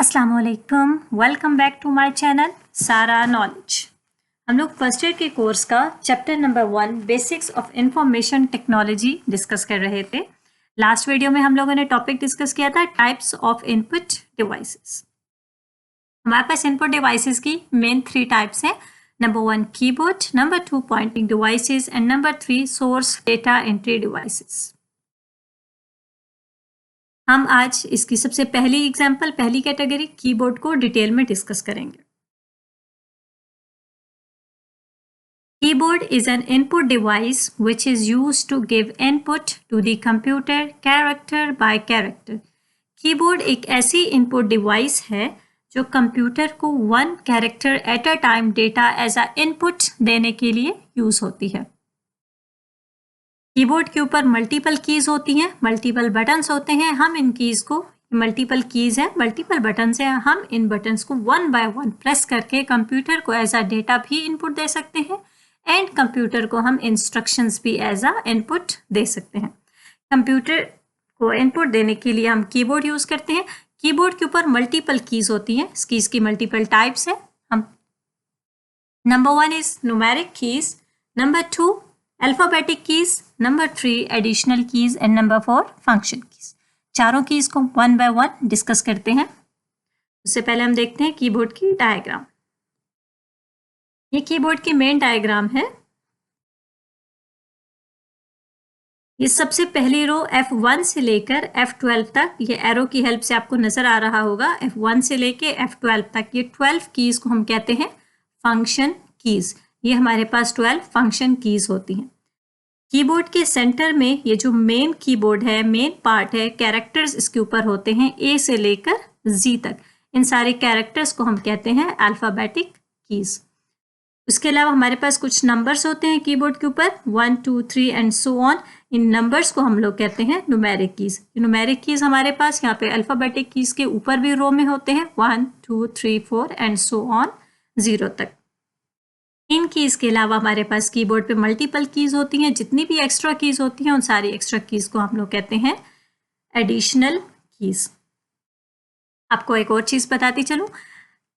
अस्सलाम वालेकुम, welcome back to my channel Sara knowledge. हम लोग फर्स्ट ईयर के कोर्स का chapter number 1 basics of information technology discuss कर रहे थे। लास्ट वीडियो में हम लोगों ने टॉपिक डिस्कस किया था टाइप्स ऑफ इनपुट डिवाइसेस। हमारे पास इनपुट डिवाइसेस की मेन 3 टाइप्स हैं। Number 1 keyboard, number 2 pointing devices and number 3 source data entry devices. हम आज इसकी सबसे पहली एग्जाम्पल, पहली कैटेगरी कीबोर्ड को डिटेल में डिस्कस करेंगे। Keyboard is an input device which is used to give input to the computer character by character. Keyboard एक ऐसी input device है जो कंप्यूटर को one character at a time data as a input देने के लिए use होती है। कीबोर्ड के ऊपर मल्टीपल कीज होती हैं, मल्टीपल बटन्स होते हैं। हम इन कीज को, मल्टीपल कीज है, मल्टीपल बटन्स है, हम इन बटन्स को वन बाय वन प्रेस करके कंप्यूटर को एज अ डेटा भी इनपुट दे सकते हैं एंड कंप्यूटर को हम इंस्ट्रक्शंस भी एज अ इनपुट दे सकते हैं। कंप्यूटर को इनपुट देने के लिए हम कीबोर्ड यूज करते हैं। कीबोर्ड के ऊपर मल्टीपल कीज होती हैं, इस कीज की मल्टीपल टाइप्स है। हम number 1 is numeric keys, number 2 alphabetic keys, number 3 additional keys and number 4 function keys. चारों कीज को वन बाय वन डिस्कस करते हैं। उससे पहले हम देखते हैं कीबोर्ड की डायग्राम। ये कीबोर्ड की मेन डायग्राम है। ये सबसे पहली रो F1 से लेकर F12 तक, ये एरो की हेल्प से आपको नजर आ रहा होगा। F1 से लेकर F12 तक ये 12 कीज को हम कहते हैं फंक्शन कीज। ये हमारे पास 12 फंक्शन कीज होती हैं। कीबोर्ड के सेंटर में ये जो मेन कीबोर्ड है, मेन पार्ट है, कैरेक्टर्स इसके ऊपर होते हैं A से लेकर Z तक। इन सारे कैरेक्टर्स को हम कहते हैं अल्फाबेटिक कीज। उसके अलावा हमारे पास कुछ नंबर्स होते हैं कीबोर्ड के ऊपर 1 2 3 and so on. In numbers को हम लोग कहते हैं न्यूमेरिक कीज। न्यूमेरिक कीज हमारे पास यहाँ पे अल्फाबेटिक कीज के ऊपर भी रो में होते हैं 1 2 3 4 एंड सो ऑन 0 तक। इन कीज के अलावा हमारे पास कीबोर्ड पे मल्टीपल कीज होती हैं। जितनी भी एक्स्ट्रा कीज होती हैं उन सारी एक्स्ट्रा कीज को हम लोग कहते हैं एडिशनल कीज। आपको एक और चीज बताती चलूं,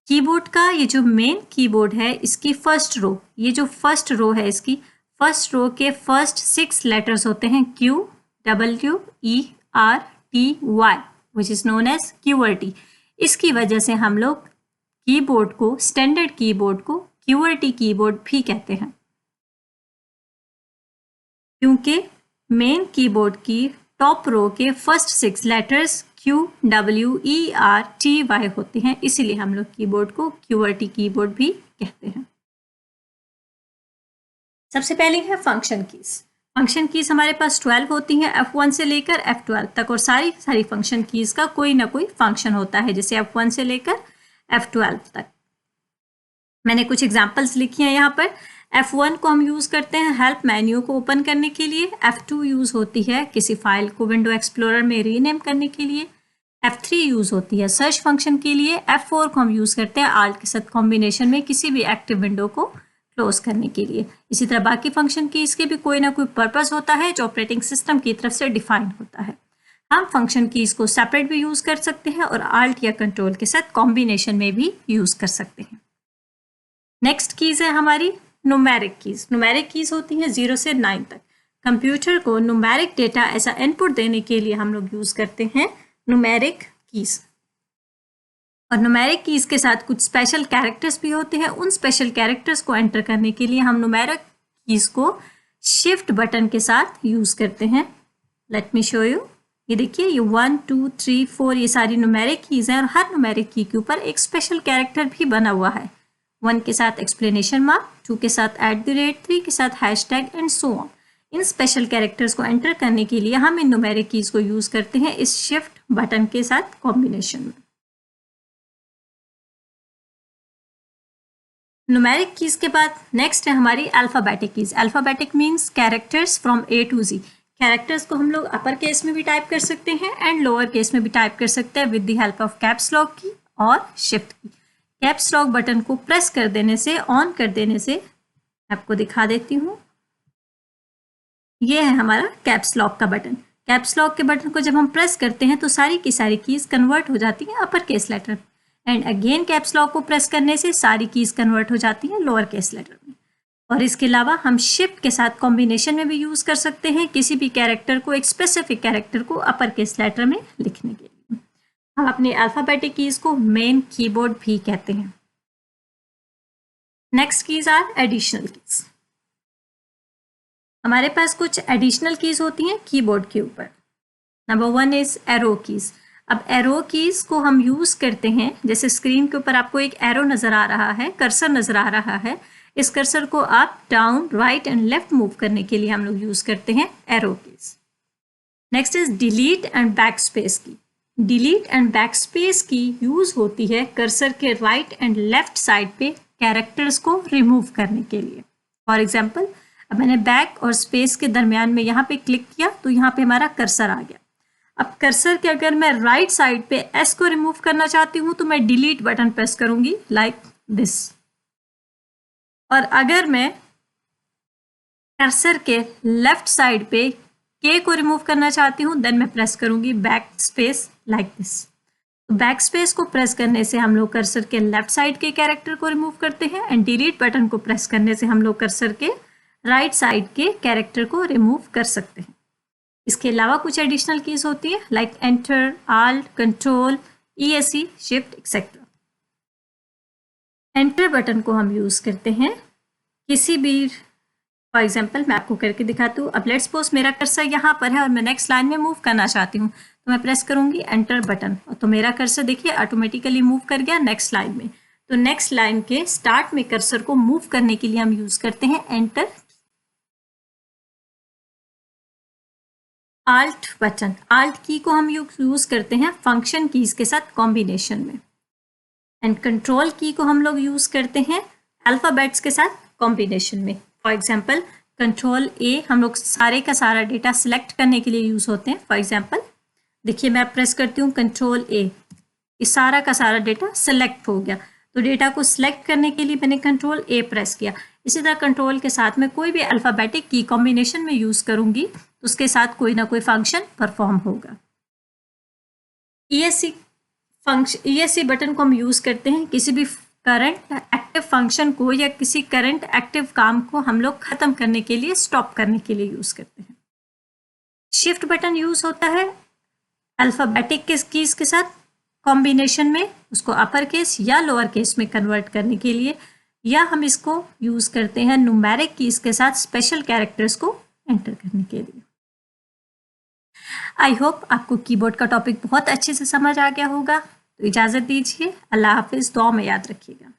कीबोर्ड का ये जो मेन कीबोर्ड है, इसकी फर्स्ट रो, ये जो फर्स्ट रो है, इसकी फर्स्ट रो के फर्स्ट 6 लेटर्स होते हैं Q W E R T Y which is known as QWERTY। इसकी वजह से हम लोग कीबोर्ड को, स्टैंडर्ड कीबोर्ड को QWERTY कीबोर्ड भी कहते हैं, क्योंकि मेन कीबोर्ड की टॉप रो के first 6 letters Q W E R T Y होते हैं, इसीलिए हम लोग कीबोर्ड को QWERTY कीबोर्ड भी कहते हैं। सबसे पहले है फंक्शन कीज। फंक्शन कीज हमारे पास 12 होती हैं, F1 से लेकर F12 तक, और सारी फंक्शन कीज का कोई ना कोई फंक्शन होता है, जैसे F1 से लेकर F12 तक। मैंने कुछ एग्जांपल्स लिखी हैं यहाँ पर। F1 को हम यूज करते हैं हेल्प मेन्यू को ओपन करने के लिए। F2 यूज होती है किसी फाइल को विंडो एक्सप्लोरर में रीनेम करने के लिए। F3 यूज होती है सर्च फंक्शन के लिए। F4 को हम यूज करते हैं आल्ट के साथ कॉम्बिनेशन में किसी भी एक्टिव विंडो को क्लोज करने के लिए। इसी तरह बाकी फंक्शन की इसके भी कोई ना कोई पर्पस होता है जो ऑपरेटिंग सिस्टम की तरफ से डिफाइंड होता है। हम फंक्शन कीज को सेपरेट भी यूज कर सकते हैं और आल्ट या कंट्रोल के साथ कॉम्बिनेशन में भी यूज कर सकते हैं। नेक्स्ट कीज है हमारी न्यूमेरिक कीज। न्यूमेरिक कीज होती हैं 0 से 9 तक। कंप्यूटर को न्यूमेरिक डेटा ऐसा इनपुट देने के लिए हम लोग यूज करते हैं न्यूमेरिक कीज। और न्यूमेरिक कीज के साथ कुछ स्पेशल कैरेक्टर्स भी होते हैं। उन स्पेशल कैरेक्टर्स को एंटर करने के लिए हम न्यूमेरिक कीज को शिफ्ट बटन के साथ यूज करते हैं। Let me show you. ये देखिए, ये 1 2 3 4 ये सारी न्यूमेरिक कीज हैं और हर न्यूमेरिक की के ऊपर एक स्पेशल कैरेक्टर भी बना हुआ है। 1 के साथ एक्सप्लेनेशन मार्क, 2 के साथ @, 3 के साथ hashtag and so on. In special characters को एंटर करने के लिए हम इन न्यूमेरिक कीज को यूज करते हैं इस शिफ्ट बटन के साथ कॉम्बिनेशन में। न्यूमेरिक कीज के बाद नेक्स्ट है हमारी alphabetic keys. Alphabetic means characters from A to Z। Characters को हम लोग अपर केस में भी टाइप कर सकते हैं एंड लोअर केस में भी टाइप कर सकते हैं with the help of caps lock की और शिफ्ट की। कैप्स लॉक बटन को प्रेस कर देने से, ऑन कर देने से, आपको दिखा देती हूँ, ये है हमारा कैप्स लॉक का बटन। कैप्स लॉक के बटन को जब हम प्रेस करते हैं तो सारी की सारी कीज कन्वर्ट हो जाती हैं upper case letter. And again caps lock को प्रेस करने से सारी कीज कन्वर्ट हो जाती हैं लोअर केस लेटर में। और इसके अलावा हम शिफ्ट के साथ कॉम्बिनेशन में भी यूज कर सकते हैं किसी भी कैरेक्टर को, एक स्पेसिफिक कैरेक्टर को अपर केस लेटर में लिखने के लिए। हम अपने अल्फाबेटिक कीज को मेन कीबोर्ड भी कहते हैं। Next keys are additional keys. हमारे पास कुछ एडिशनल कीज होती हैं कीबोर्ड के ऊपर। Number 1 is arrow keys. अब एरो कीज को हम यूज करते हैं, जैसे स्क्रीन के ऊपर आपको एक एरो नजर आ रहा है, कर्सर नजर आ रहा है, इस कर्सर को आप down, right and left move करने के लिए हम लोग यूज करते हैं arrow keys. Next is delete and back space की। डिलीट एंड बैक स्पेस की यूज होती है कर्सर के राइट एंड लेफ्ट साइड पे कैरेक्टर्स को रिमूव करने के लिए। फॉर एग्जाम्पल, अब मैंने बैक और स्पेस के दरमियान में यहाँ पे क्लिक किया तो यहाँ पे हमारा कर्सर आ गया। अब कर्सर के अगर मैं राइट साइड पे एस को रिमूव करना चाहती हूँ तो मैं डिलीट बटन प्रेस करूंगी लाइक दिस। और अगर मैं कर्सर के लेफ्ट साइड पे के को रिमूव करना चाहती हूँ देन मैं प्रेस करूंगी back space like this. Back space को प्रेस करने से हम लोग कर्सर के लेफ्ट साइड के कैरेक्टर को रिमूव करते हैं एंड डिलीट बटन को प्रेस करने से हम लोग कर्सर के राइट साइड के कैरेक्टर को रिमूव कर सकते हैं। इसके अलावा कुछ एडिशनल कीज होती है like enter, alt, control, ESC, shift etcetera. Enter button को हम यूज करते हैं किसी भी, फॉर एग्जाम्पल मैं आपको करके दिखाती हूँ। अब लेट्स सपोज मेरा कर्सर यहाँ पर है और मैं नेक्स्ट लाइन में मूव करना चाहती हूँ तो मैं प्रेस करूंगी एंटर बटन, तो मेरा कर्सर देखिए ऑटोमेटिकली मूव कर गया नेक्स्ट लाइन में। तो नेक्स्ट लाइन के स्टार्ट में कर्सर को मूव करने के लिए हम यूज करते हैं एंटर। आल्ट बटन, आल्ट की को हम यूज करते हैं फंक्शन कीज के साथ कॉम्बिनेशन में। एंड कंट्रोल की को हम लोग यूज करते हैं अल्फाबेट्स के साथ कॉम्बिनेशन में। फॉर एग्जाम्पल कंट्रोल A हम लोग सारे का सारा डेटा सिलेक्ट करने के लिए यूज होते हैं। फॉर एग्जाम्पल देखिए मैं प्रेस करती हूँ कंट्रोल A, इस सारा का सारा डेटा सिलेक्ट हो गया। तो डेटा को सिलेक्ट करने के लिए मैंने कंट्रोल A प्रेस किया। इसी तरह कंट्रोल के साथ में कोई भी अल्फाबेटिक की कॉम्बिनेशन में यूज करूंगी तो उसके साथ कोई ना कोई फंक्शन परफॉर्म होगा। ESC बटन को हम यूज करते हैं किसी भी करंट एक्टिव फंक्शन को या किसी करंट एक्टिव काम को हम लोग खत्म करने के लिए, स्टॉप करने के लिए यूज करते हैं। शिफ्ट बटन यूज होता है अल्फाबेटिक कीज के साथ कॉम्बिनेशन में, उसको अपर केस या लोअर केस में कन्वर्ट करने के लिए, या हम इसको यूज करते हैं न्यूमेरिक कीज के साथ स्पेशल कैरेक्टर्स को एंटर करने के लिए। आई होप आपको कीबोर्ड का टॉपिक बहुत अच्छे से समझ आ गया होगा। तो इजाजत दीजिए, अल्लाह हाफिज, दुआ में याद रखिएगा।